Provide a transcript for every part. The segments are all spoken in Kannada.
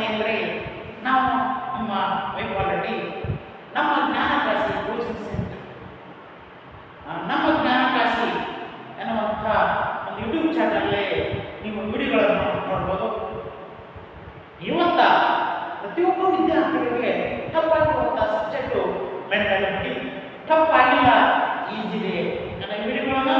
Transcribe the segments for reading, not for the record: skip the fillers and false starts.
ಸ್ನೇಹಿತರೆ, ನಾವು ನಮ್ಮ ವೈಭವದಲ್ಲಿ ನಮ್ಮ ಜ್ಞಾನಕಾಶಿ ಕೋಚಿಂಗ್ ಸೆಂಟರ್, ನಮ್ಮ ಜ್ಞಾನಕಾಶಿ ಎನ್ನುವಂಥ ಒಂದು ಯೂಟ್ಯೂಬ್ ಚಾನಲಲ್ಲಿ ನೀವು ವಿಡಿಯೋಗಳನ್ನು ನೋಡ್ಬೋದು. ಇವತ್ತ ಪ್ರತಿಯೊಬ್ಬ ವಿದ್ಯಾರ್ಥಿಗಳಿಗೆ ಟಫಾಗಿರುವಂಥ ಸಬ್ಜೆಕ್ಟು ಮೆಂಟಾಲಿಟಿ. ಟಫಾಗಿಲ್ಲ, ಈಸಿ ಇದೆ. ನನ್ನ ವಿಡಿಯೋಗಳನ್ನು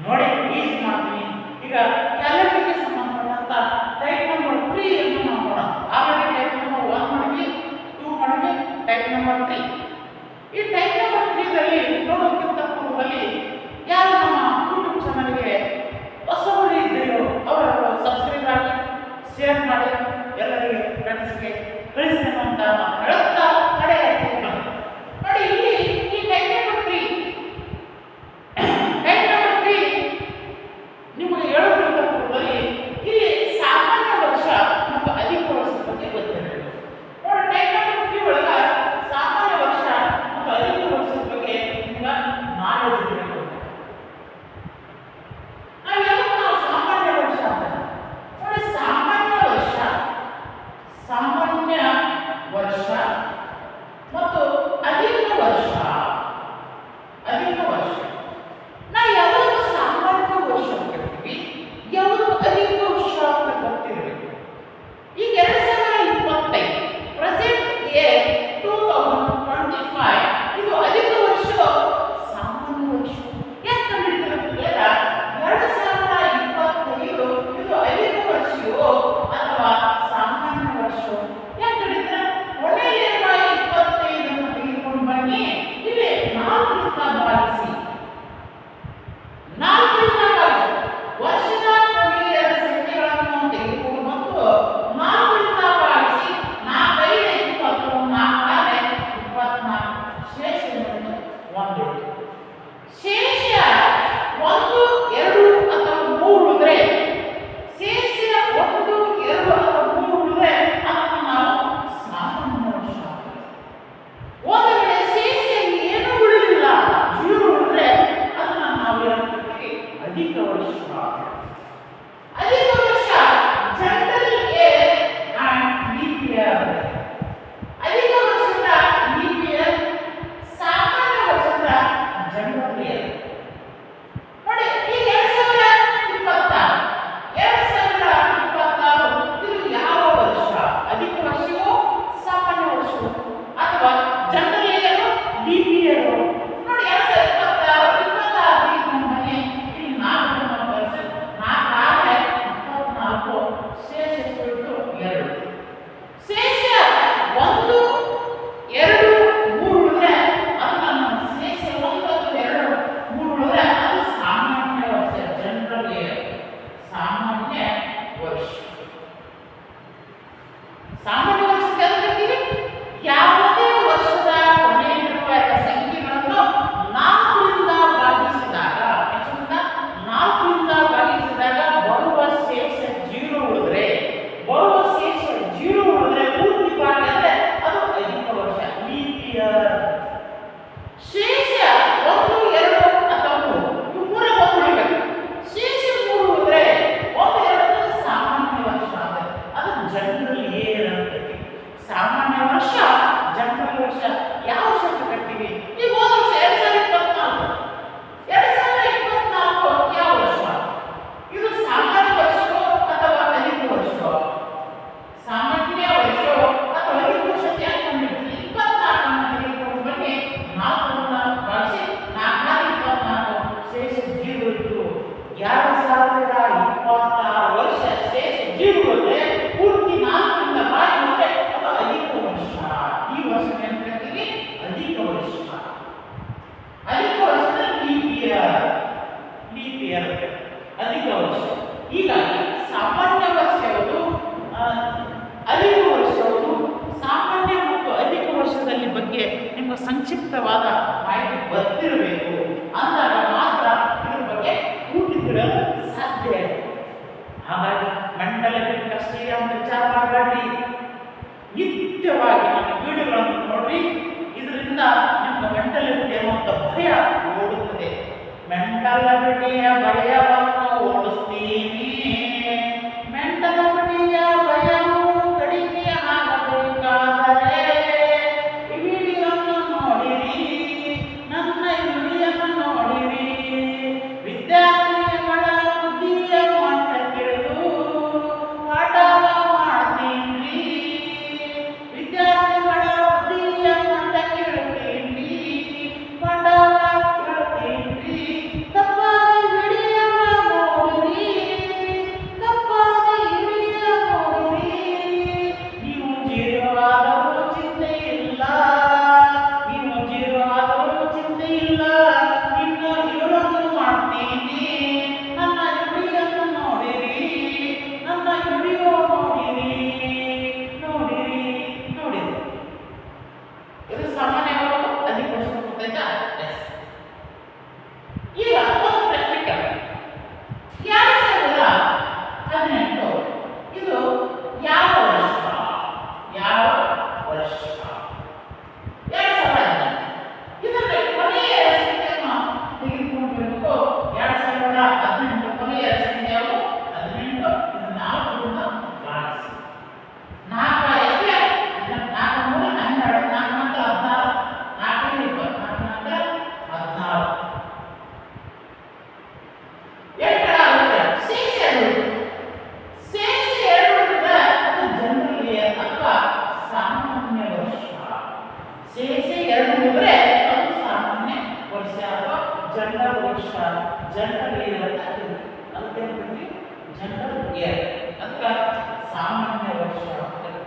ನೋಡಿ ಈಸಿ ಮಾಡ್ತೀನಿ. ಈಗ ಕ್ಯಾಲೆಂಡರ್ಗೆ ಸಂಬಂಧಪಟ್ಟಂಥ ಟೈಪ್ ನಂಬರ್ 3 ಅನ್ನು ನಾವು ನೋಡೋಣ. ಆಲ್ರೆಡಿ ಟೈಪ್ ನಂಬರ್ 1 ಮಾಡಿದ್ವಿ, 2 ಮಾಡಿದ್ವಿ, ಟೈಪ್ ನಂಬರ್ 3. ಈ ಟೈಪ್ ನಂಬರ್ 3 ದಲ್ಲಿ ನೋಡೋಕ್ಕಿಂತ ಪೂರ್ವದಲ್ಲಿ ಯಾರು ನಮ್ಮ ಯೂಟ್ಯೂಬ್ ಚಾನಲ್ಗೆ ಹೊಸಬರು ಇದ್ದೀರೋ ಅವರನ್ನು ಸಬ್ಸ್ಕ್ರೈಬ್ ಆಗಿ, ಶೇರ್ ಮಾಡಿ, ಎಲ್ಲರಿಗೆ ಫ್ರೆಂಡ್ಸ್ಗೆ ಕಳಿಸಿ ಅಂತ ಹೇಳುತ್ತಾ ಕಡೆ ನೋಡಿ. ಇಲ್ಲಿ ಈ ಟೈಪ್ ನಂಬರ್ 3 ನಿಮಗೆ ಹೇಳೋಕ್ಕಿಂತ ಪೂರ್ವದಲ್ಲಿ ಇಲ್ಲಿ ಸಾಮಾನ್ಯ ವರ್ಷ ಮತ್ತು ಅಧಿಕ ವರ್ಷದ ಬಗ್ಗೆ ಗೊತ್ತಿರಬೇಕು. ನೋಡಿ, ಟೈಪ್ ನಂಬರ್ 3 ಒಳಗ ಸಾಮಾನ್ಯ ವರ್ಷ ಮತ್ತು ಅಧಿಕ ವರ್ಷದ ಬಗ್ಗೆ ನಿಮ್ಗೆ ನಾಲೆಜ್ ಇರಬೇಕು. ನಾವು ಸಾಮಾನ್ಯ ವರ್ಷ ಅಂತ ನೋಡಿ, ಸಾಮಾನ್ಯ ವರ್ಷ ಮತ್ತು ಅಧಿಕ ವರ್ಷ. ನಾವು ಯಾವುದು ಸಾಮಾನ್ಯ ವರ್ಷ ಅಂತೀವಿ, ಯಾವುದು ಅಧಿಕ ವರ್ಷ ಅಂತ ಗೊತ್ತಿರಬೇಕು. ಈಗ 2025 ಪ್ರೆಸೆಂಟ್ ಇಯರ್ 2025 ಇದು ಅಧಿಕ ವರ್ಷ, ಸಾಮಾನ್ಯ ವರ್ಷ. ಯಾಕೆ ಕಂಡುಹಿಡಿದಿರಬೇಕು? 2025 ಇದು ಅಧಿಕ ವರ್ಷವೋ ಅಥವಾ ಸಾಮಾನ್ಯ ವರ್ಷ? ಯಾಕೆ ಹೇಳಿದ್ರೆ ಕೊನೆಯಲ್ಲಿರುವ 25 ಅನ್ನು ತೆಗೆದುಕೊಂಡು ಬನ್ನಿ, ಇಲ್ಲಿ 4 ಭಾಗಿಸಿ, 4 ವರ್ಷದ ಕೊನೆಯ 2 ಸಂಖ್ಯೆಗಳನ್ನು ತೆಗೆದುಕೊಂಡು ಬಂದು 4 ಭಾಗಿಸಿ, 4 5 20, 4 24, ಶೇಷ 1. ಶೇಷ 1, 2 ಅಥವಾ 3 ಇದ್ರೆ, ಶೇಷ 1, 2 ಅಥವಾ 3 ಇದ್ರೆ ಅದನ್ನು ನಾವು ಸಾಮಾನ್ಯ ವರ್ಷ. ಒಂದು ವೇಳೆ ಶೇಷ ಏನು ಉಳಿದಿಲ್ಲ, 0 ಉಳಿದ್ರೆ ಅದನ್ನು ನಾವು ಹೇಳ್ತೀವಿ ಅಧಿಕ ವರ್ಷ. ಅಧಿಕ ವರ್ಷ general year and leap year. ಅಧಿಕ ವರ್ಷದ ಲೀಪ್ ಇಯರ್, ಸಾಮಾನ್ಯ ವರ್ಷದ ಜನರಲ್ ಇಯರ್. ನೋಡಿ, ಈ 2026 ಇದು ಯಾವ ವರ್ಷ? ಅಧಿಕ ವರ್ಷವೋ ಸಾಮಾನ್ಯ ವರ್ಷವೋ ಅಥವಾ ಜನರಲ್ ಇಯರ್, ಲೀಪ್ ಇಯರ್? ನೋಡಿ, 2026 ಇಲ್ಲಿ 4 24, ಶೇಷ 2. ಶೇಷ 1, 2, 3 ಉಳಿದ್ರೆ ಅದನ್ನು ಶೇಷ 1, 2, 3 ಉಳಿದ್ರೆ ಅದು ಸಾಮಾನ್ಯ ವರ್ಷ, ಜನರಲ್ ಇಯರ್, ಸಾಮಾನ್ಯ ವರ್ಷ. ಸಾಮಾನ್ಯ ವರ್ಷ ಕರೀತೀವಿ ಯಾವುದೇ ವರ್ಷದ ಕೊನೆಯಲ್ಲಿರುವ ಸಂಖ್ಯೆಗಳನ್ನು 4ರಿಂದ ಭಾಗಿಸಿದಾಗ, 4ರಿಂದ ಭಾಗಿಸಿದಾಗ ಬರುವ ಶೇಷ 0 ಉಳಿದ್ರೆ, ಪೂರ್ತಿ ಭಾಗ ಅಂದ್ರೆ ಅದು ಅಧಿಕ ವರ್ಷ, ಲೀಪ್ ಇಯರ್. ಶೇಷ 1, 2 ಅಥವಾ 3 ಉಳಿಬೇಕು. ಶೇಷ 3 ಉಳಿದ್ರೆ 1, 2 ಸಾಮಾನ್ಯ ವರ್ಷ, ಅದು ಜನರಲ್ ಇಯರ್ ಅಂತ. ಸಾಮಾನ್ಯ ವರ್ಷ, ಜನರಲ್ ವರ್ಷ ಯಾವ ವರ್ಷ ಅಂತ ಕರಿತೀವಿ? ಈಗ ಹೋದ ವರ್ಷ 2024 ಯಾವ ವರ್ಷ? ಇದು ಸಾಮಾನ್ಯ ವರ್ಷವೋ ಅಥವಾ ಅಧಿಕ ವರ್ಷವೋ? ಸಾಮಾನ್ಯ ವರ್ಷವೋ ಅಥವಾ ಅಧಿಕ ವರ್ಷ? ಯಾಕೆ ಕಂಡುಹಿಡಿದ್ವಿ? 24 ತೆಗೆದುಕೊಂಡು ಬನ್ನಿ, 4 ಭಾಗಿಸಿ, 4 24, ಶೇಷ 0 ಇತ್ತು. 2026 ವರ್ಷ ಶೇಷ 0 ಇರುತ್ತೆ, ಪೂರ್ತಿ 4ರಿಂದ ಭಾಗಿಸಿದ್ರೆ ಅದು ಅಧಿಕ ವರ್ಷ. ಈ ವರ್ಷ ಏನು ಕರಿತೀವಿ? ಅಧಿಕ ವರ್ಷ. ಅಧಿಕ ವರ್ಷದ ಲೀಪ್ ಇಯರ್ ಅಧಿಕ ವರ್ಷ. ಹೀಗಾಗಿ ಸಾಮಾನ್ಯ ವರ್ಷ ಯಾವುದು, ಅಧಿಕ ವರ್ಷ ಯಾವುದು? ಸಾಮಾನ್ಯ ಮತ್ತು ಅಧಿಕ ವರ್ಷದಲ್ಲಿ ಬಗ್ಗೆ ನಿಮಗೆ ಸಂಕ್ಷಿಪ್ತವಾದ ಮಾಹಿತಿ ಗೊತ್ತಿರಬೇಕು. ಅಂದಾಗ ಮಾತ್ರ ಇದ್ರ ಬಗ್ಗೆ ಕೂಡಿಕೊಳ್ಳಲು ಸಾಧ್ಯ. ಹಾಗಾಗಿ ಮೆಂಟಾಲಿಟಿ ಕಷ್ಟ ಇದೆ ಅಂತ ವಿಚಾರ ಮಾಡಬೇಡ್ರಿ. ನಿತ್ಯವಾಗಿ ನನ್ನ ವಿಡಿಯೋಗಳನ್ನು ನೋಡ್ರಿ. ಇದರಿಂದ ನಿಮ್ಮ ಮೆಂಟಾಲಿಟಿ ಅನ್ನುವಂಥ ಭಯ ಓಡುತ್ತದೆ. ಮೆಂಟಾಲಿಟಿಯ ಭಯವನ್ನು ಓಡಿಸ್ತೀನಿ, ಮೆಂಟಾಲಿಟಿಯ ಭಯವನ್ನು ಮುಗಿಸ್ಕೊಂಡು ಬರಬೇಕು. 2018 ಕೊನೆಯ ಸಂಖ್ಯೆ ಯಾವುದು? 18. ಇದು 4ರಿಂದ ಭಾಗಿಸಿ. 4 ಎಷ್ಟೇ? 4 3 12, 4 ನಂತರ 16, 4 20, 4 ನಂತರ 16. ಎಷ್ಟು ಆಗುತ್ತೆ? ಶೇಷ 2. ಶೇಷ 2 ಅದು ಜನರಲ್ ಇಯರ್ ಅಥವಾ ಸಾಮಾನ್ಯ ವರ್ಷ. ಶೇಷ 2 ಇದ್ರೆ ಅದು ಸಾಮಾನ್ಯ ವರ್ಷ ಅಥವಾ ಜನರಲ್ ವರ್ಷ, ಜನರಲ್ ಇಯರ್ ಅಂತ ಕರೀತಾರೆ. ಅದಕ್ಕೆ ಜನರಲ್ ಇಯರ್ ಅಥವಾ ಸಾಮಾನ್ಯ ವರ್ಷ ಅಂತ ಕರೀತಾರೆ.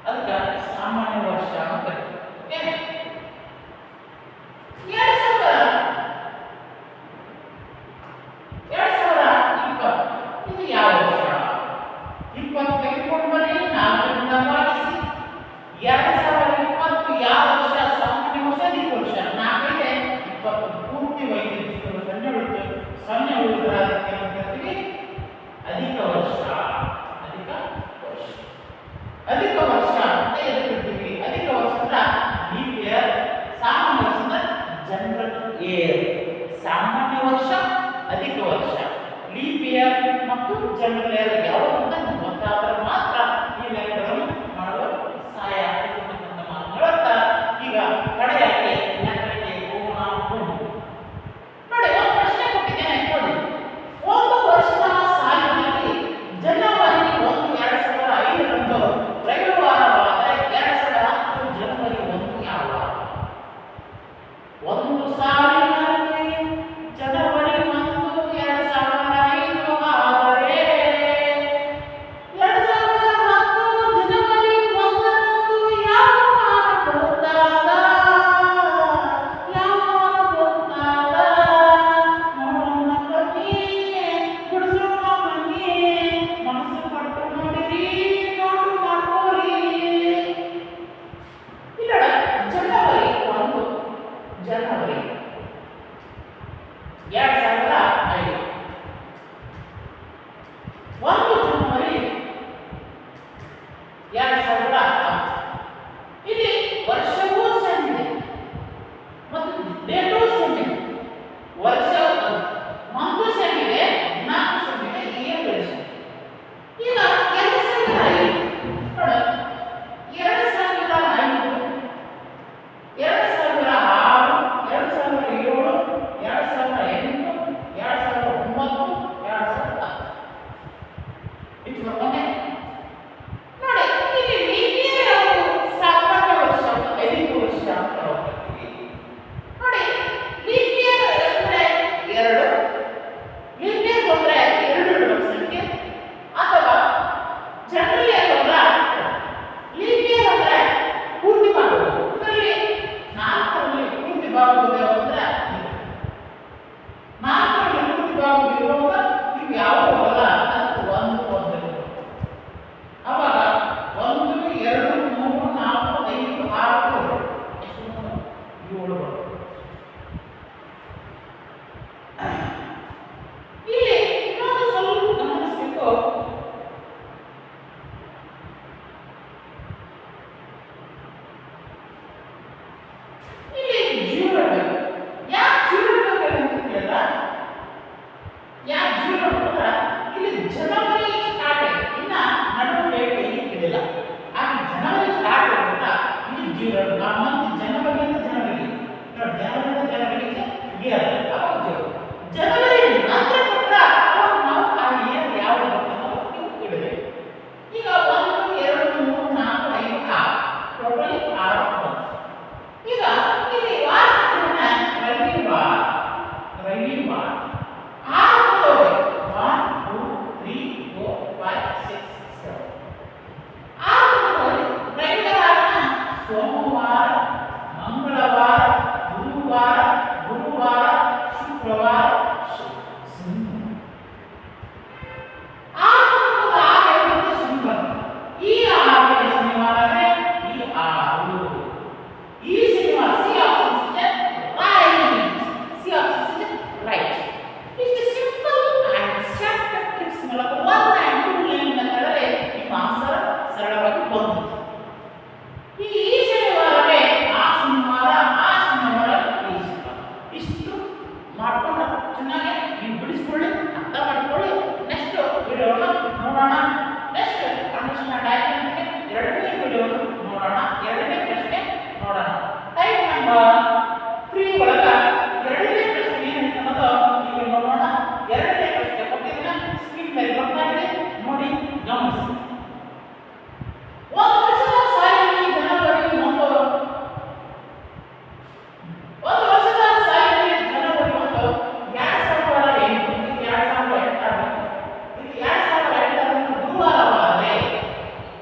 ಅದಕ್ಕೆ ಸಾಮಾನ್ಯ ವರ್ಷ ಅಂತ ಕರೀತಾರೆ. ಓಕೆ, 2020 ಇದು ಯಾವ ವರ್ಷ? 20 ತೆಗೆದುಕೊಂಡು ಬನ್ನಿ, 4ರಿಂದ ಭಾಗಿಸಿ. 2020 ಯಾವ ವರ್ಷ? ಸಾಮಾನ್ಯ ವರ್ಷ, ಅಧಿಕ ವರ್ಷ. 4 ಇದೆ, 20 ಪೂರ್ತಿ ವೈದ್ಯುತಿಕ ಸೊನ್ನೆ ಉಳಿತು. ಸೊನ್ನೆ ಉಳಿದ್ರೆ ಅದಕ್ಕೆ ನಾವು ಕರಿತೀವಿ ಅಧಿಕ ವರ್ಷ. ಅಧಿಕ ವರ್ಷ, ಅಧಿಕ ವರ್ಷ ಅಂತ ಹೇಳ್ತೀವಿ. ಅಧಿಕ ವರ್ಷದ ಲೀಪ್ ಇಯರ್, ಸಾಮಾನ್ಯ ವರ್ಷದ ಜನರಲ್ ಇಯರ್. ಸಾಮಾನ್ಯ ವರ್ಷ, ಅಧಿಕ ವರ್ಷ, ಲೀಪ್ ಇಯರ್ ಮತ್ತು ಜನರಲ್ ಇಯರ್ ಯಾವುದು ಅಂತ ಗೊತ್ತಾದರೆ ಮಾತ್ರ ಈ ಲೆಕ್ಕಗಳನ್ನು ಮಾಡಲು ಸಹಾಯ ಆಗ್ತದೆ ಅಂತ ಮಾತು ಹೇಳುತ್ತಾ ಈಗ ಕಡೆಯಾಗಿ ಲೆಕ್ಕಕ್ಕೆ ಹೋಗೋಣ. ನೋಡಿ, ಒಂದು ಪ್ರಶ್ನೆ ಕೊಟ್ಟಿದ್ದೇನೆ ನೋಡಿ. ಒಂದು ವರ್ಷದ ಸಾಲಿನಲ್ಲಿ ಜನವರಿ 1, 2005ರಂದು ರವಿವಾರವಾದರೆ 2010 ಜನವರಿ 1 ಯಾವ ವಾರ? ಒಂದು ಸಾಲಿನಲ್ಲಿ ಜನವರಿ 1, 2005 ಆದರೆ ನೋಡೋಣ. ಟೈಪ್ ನಂಬರ್ 3 ಒಳಗ ಎರಡನೇ ಪ್ರಶ್ನೆ ಏನೈತೆ ಅನ್ನೋದು ಇಲ್ಲಿ ನೋಡೋಣ. ಎರಡನೇ ಪ್ರಶ್ನೆ ಕೊಟ್ಟಿದ್ದೀನಿ, ಸ್ಕ್ರೀನ್ ಮೇಲೆ ಬರ್ತಾ ಇದೆ ನೋಡಿ, ಗಮನಿಸಿ. ಒಂದು ವರ್ಷದ ಸಾಲಿನಲ್ಲಿ ಜನವರಿ 1 ಒಂದು ವರ್ಷದ ಸಾಲಿನಲ್ಲಿ ಜನವರಿ 1 2008 ಇದು 2008 ಗುರುವಾರವಾದರೆ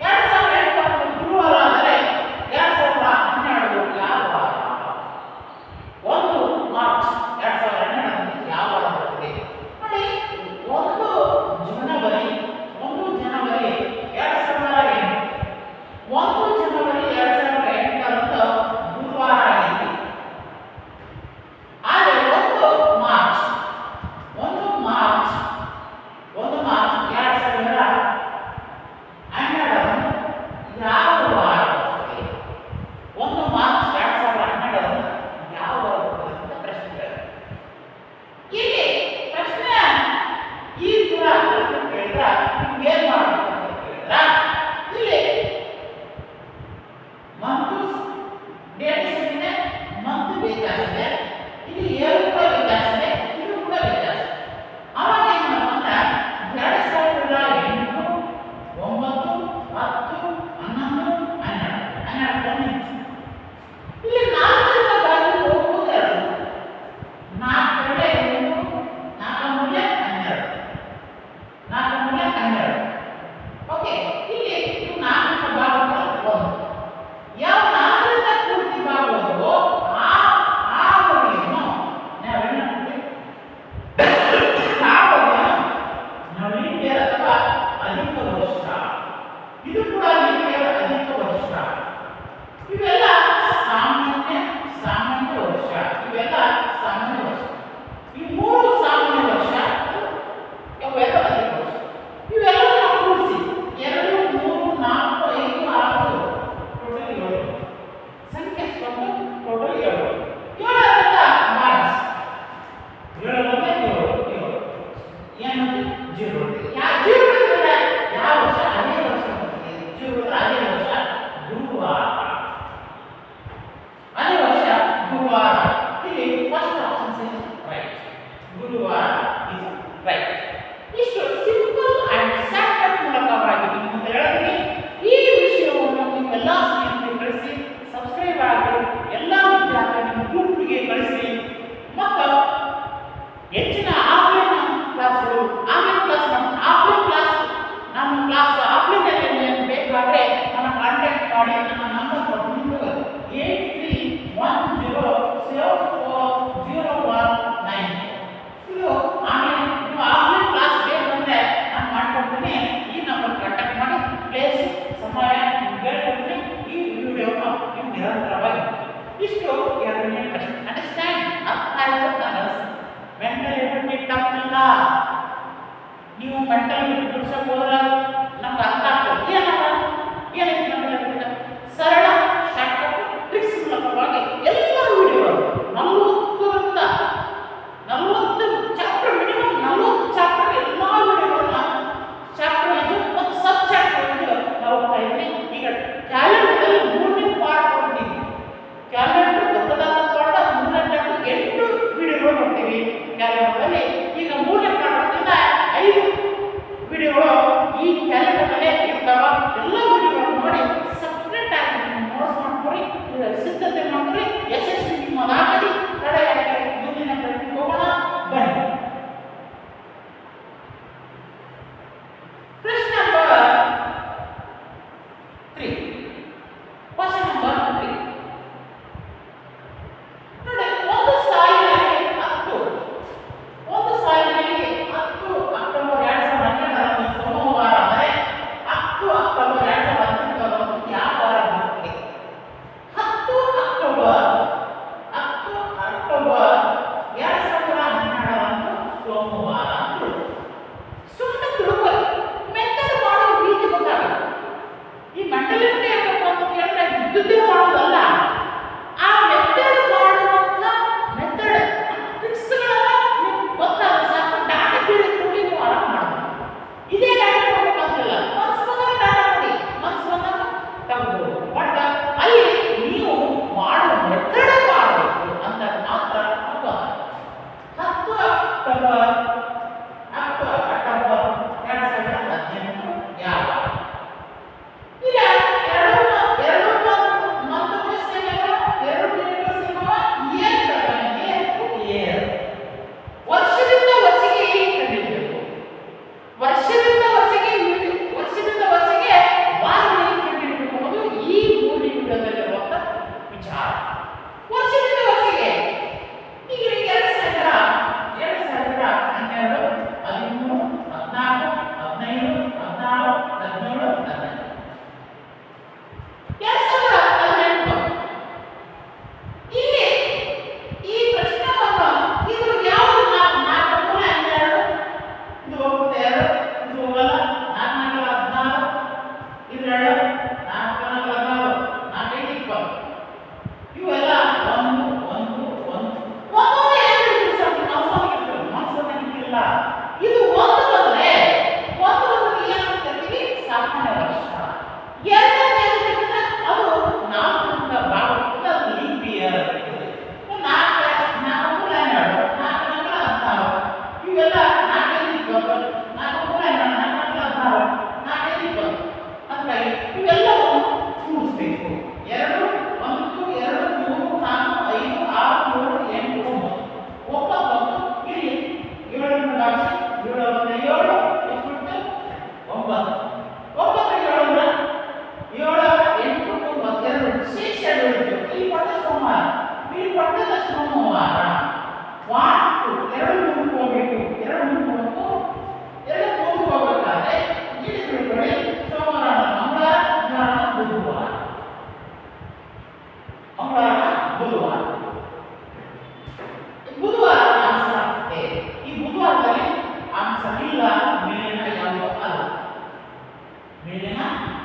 2008 ಗುರುವಾರ ಆದರೆ 2012 ಯಾವ ವಾರ? 1 ಮಾರ್ಚ್ 2012 ಯಾವ ವಾರ ಬರ್ತದೆ ನೋಡಿ. 1 ಜನವರಿ 2008 1 ಜನವರಿ 2008 ಗುರುವಾರ ಆಗಿದೆ. ಆದರೆ 1 ಮಾರ್ಚ್ 2012 ಯಾವ ವಾರ ಬರ್ತದೆ? 1 ಮಾರ್ಚ್ 2012 ಯಾವ ವಾರ ಬರ್ತದೆ ಅಂತ ಪ್ರಶ್ನೆ. ಇಲ್ಲಿ ಪ್ರಶ್ನೆ ಈ ತರ ಪ್ರಶ್ನೆ ಕೇಳಿದ್ರೆ ನೀವು ಏನ್ ಮಾಡಬೇಕು ಅಂತ ಕೇಳಿದ್ರೆ, ಇಲ್ಲಿ ಮಂತ್ ಡೇಟ್ ಇದೆ, ಮಂತ್ ವ್ಯತ್ಯಾಸ ಇದೆ, ಇಲ್ಲಿ ಏನು ಕೂಡ ವ್ಯತ್ಯಾಸ ಇದೆ, ಇದು ಕೂಡ ವ್ಯತ್ಯಾಸ. ಅವಾಗ ಏನು ಮಾಡಬೇಕಂತ 2008 9 10 11 12 ಇಲ್ಲಿ 4ರಿಂದ ಬಾಗಿ ಹೋಗುವುದು 2 4 12 ಓಕೆ. ಇಲ್ಲಿ 4ರಿಂದ ಭಾಗಗಳು 1 ಯಾವ 4ರಿಂದ ಪೂರ್ತಿ ಭಾಗವೋ ಆ ಅವಧಿಯನ್ನು ನಾವೇನು ನಾವು ಲೀಪ್ ಇಯರ್ ಅಥವಾ ಅಧಿಕ ವರ್ಷ, ಇದು ಕೂಡ ಲೀಪ್ ಇಯರ್ ಅಧಿಕ ವರ್ಷ. ಇವೆಲ್ಲ ಸಾಮಾನ್ಯ ವರ್ಷ, ಇವೆಲ್ಲ ಸಾಮಾನ್ಯ ವರ್ಷ. ಈ 3 ಸಾಮಾನ್ಯ ವರ್ಷ, ಇವೆಲ್ಲ ಅಧಿಕ ವರ್ಷ. ಇವೆಲ್ಲ ಕೂಡಿಸಿ 2 3 4 5 6 ಟೋಟಲ್ 7 ಸಂಖ್ಯೆ ಟೋಟಲ್ 7. 7ರಿಂದ ಮಾರ್ಚ್ 7 ಏನು 0 ಯಾವ ವರ್ಷ? ಅದೇ ವರ್ಷ. 0 ಅದೇ ವರ್ಷ ಗುರುವಾರ.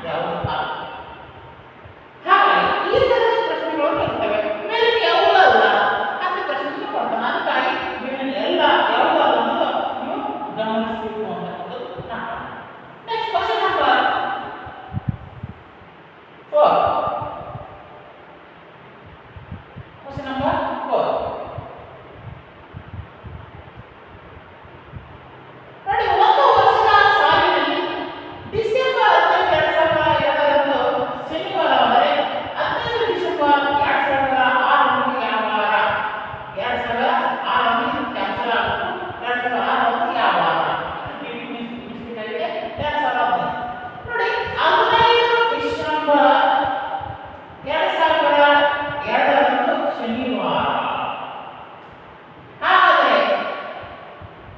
ಯಾವುದು ಅಲ್ಲ. ಹಾಗಾಗಿ ಈ ತರದ ಪ್ರಶ್ನೆಗಳು ಬರ್ತವೆ. ಮೇಲಿನ ಯಾವುದು ಅಲ್ಲ ಅಂತ ಪ್ರಶ್ನೆಗಳು ಬರ್ತವೆ. ಅದಕ್ಕಾಗಿ ಮೇಲಿನ ಎಲ್ಲ ಯಾವುದು ಅಲ್ಲ ಅನ್ನೋದು ನೀವು ಗಮನಿಸಬೇಕು ಅಂತಕ್ಕಂಥದ್ದು ನಾನು. Next question number 4. Question number 4. ನೋಡಿ, ಒಂದು ವರ್ಷದ ಸಾಲಿನಲ್ಲಿ ಡಿಸೆಂಬರ್ 15, 2002 ಶನಿವಾರ ಅಂದರೆ 15 ಡಿಸೆಂಬರ್ 2006 ಯಾವ ವಾರ? 2006 ಕ್ಯಾನ್ಸಲ್ ಆಗುತ್ತೆ. 2006 ಯಾವ ವಾರ? ಮಿಸ್ಟೇಕ್ ಆಗಿದೆ. 2015 ನೋಡಿ, 15 ಡಿಸೆಂಬರ್ 2002 ಶನಿವಾರ. ಹಾಗಾದರೆ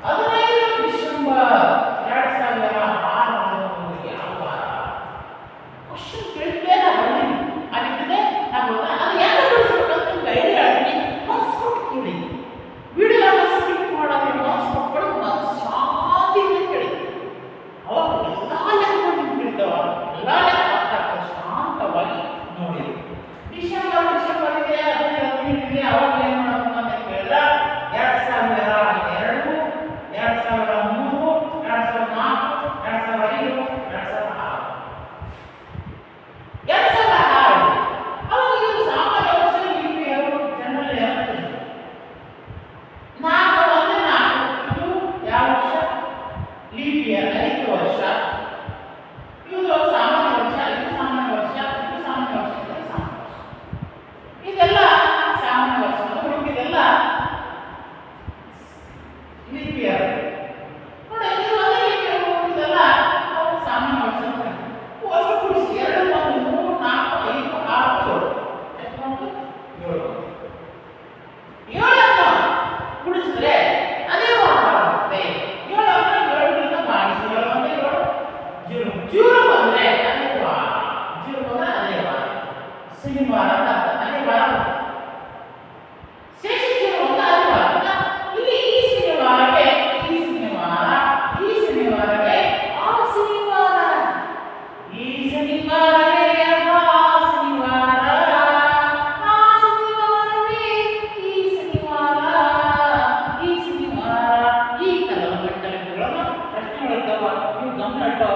15 ಡಿಸೆಂಬರ್ 2006 ಯಾವ ವಾರ? ಕ್ವಶನ್ ಕೇಳಿದ್ರೆ ನಾವು ಅಲ್ಲಿದ್ದರೆ ನಾವು ಅದು ಯಾಕೆ ಬಿಡಿಸ್ಬೇಕಂತ ನಿಮ್ಗೆ ಐಡಿಯಾ ಆಗಿ ನೋಟ್ಸ್ ಕೊಟ್ಟು ಕೇಳಿ. ವಿಡಿಯೋನ ಸ್ಕಿಪ್ ಮಾಡೋದು, ನೋಟ್ಸ್ ಕೊಟ್ಬಿಟ್ಟು ನಾವು ಶಾಂತಿಯಿಂದ ಕೇಳಿ. ಅವಾಗ ಎಲ್ಲ ಲೆಕ್ಕಗಳು ನಿಮ್ಗೆ ತಿಳಿತಾವ. ಎಲ್ಲ ಲೆಕ್ಕ ಅರ್ಥ ಆಗ್ತದೆ. ಶಾಂತವಾಗಿ ನೋಡಿ. ಡಿಸೆಂಬರ್ ಇದೆ, 15 ಇದೆ, ಅವಾಗ ಏನು ಮಾಡಬೇಕು ಅಂತ ಕೇಳಿದ್ರೆ 2002, 2003, 2004, 2005, 2006. 2006 ಅವಾಗ ಇದು ಸಾಮಾನ್ಯ ವರ್ಷ ಲೀಪ್ ಇಯರ್ ಜನರಲ್ ಇರುತ್ತೆ. 4 ಅಂದರೆ 4 ಇದು ಯಾವ ವರ್ಷ? ಲೀಪ್ ಇಯರ್, ಐದು ವರ್ಷ. ಇದು ಸಾಮಾನ್ಯ ವರ್ಷ, ಇದು ಸಾಮಾನ್ಯ ವರ್ಷ, ಇದು ಸಾಮಾನ್ಯ ವರ್ಷ, ಇದು ಸಾಮಾನ್ಯ ವರ್ಷ. ಇದೆಲ್ಲ ಸಾಮಾನ್ಯ ವರ್ಷ. ಉಳಿದಿದೆಲ್ಲ ಲೀಪ್ ಇಯರ್. ನೋಡಿ, ಇದು ಒಂದೇ ಲೀಪ್ ಇಯರ್, ಇದೆಲ್ಲ ಸಾಮಾನ್ಯ ವರ್ಷ. ವರ್ಷ ಕೂಡಿಸಿ 2, 1, 3, 4, 5, 6, 7. ಎಷ್ಟು ಬಂತು? 7. 7 ಕೂಡಿಸಿದ್ರೆ ಅದೇ ವಾರ ಬರುತ್ತೆ. 7 ಅಂದರೆ 7 ಮಾಡಿಸಿ. 7 ಅಂದರೆ 7, 0 ಬಂದರೆ ಅದೇ ವಾರ. 0 ಬಂದರೆ ಅದೇ ವಾರ. ಶನಿವಾರ ಅಂತ ಅದೇ ವಾರ. ಶೇಷ 0 ಅಂತ ಅದೇ ವಾರ. ಇಲ್ಲಿ ಈ ಶನಿವಾರಕ್ಕೆ ಈ ಶನಿವಾರ, ಈ ಶನಿವಾರಕ್ಕೆ ಆ ಶನಿವಾರ, ಈ ಶನಿವಾರವೇ ಆ ಶನಿವಾರ, ಆ ಶನಿವಾರವೇ ಈ ಶನಿವಾರ, ಈ ಶನಿವಾರ. ಈ ಥರದ ಲೆಕ್ಕಗಳನ್ನು ಪ್ರಶ್ನೆಗಳಿದ್ದಾವ. ನೀವು ಗಮನ ಇಟ್ಟು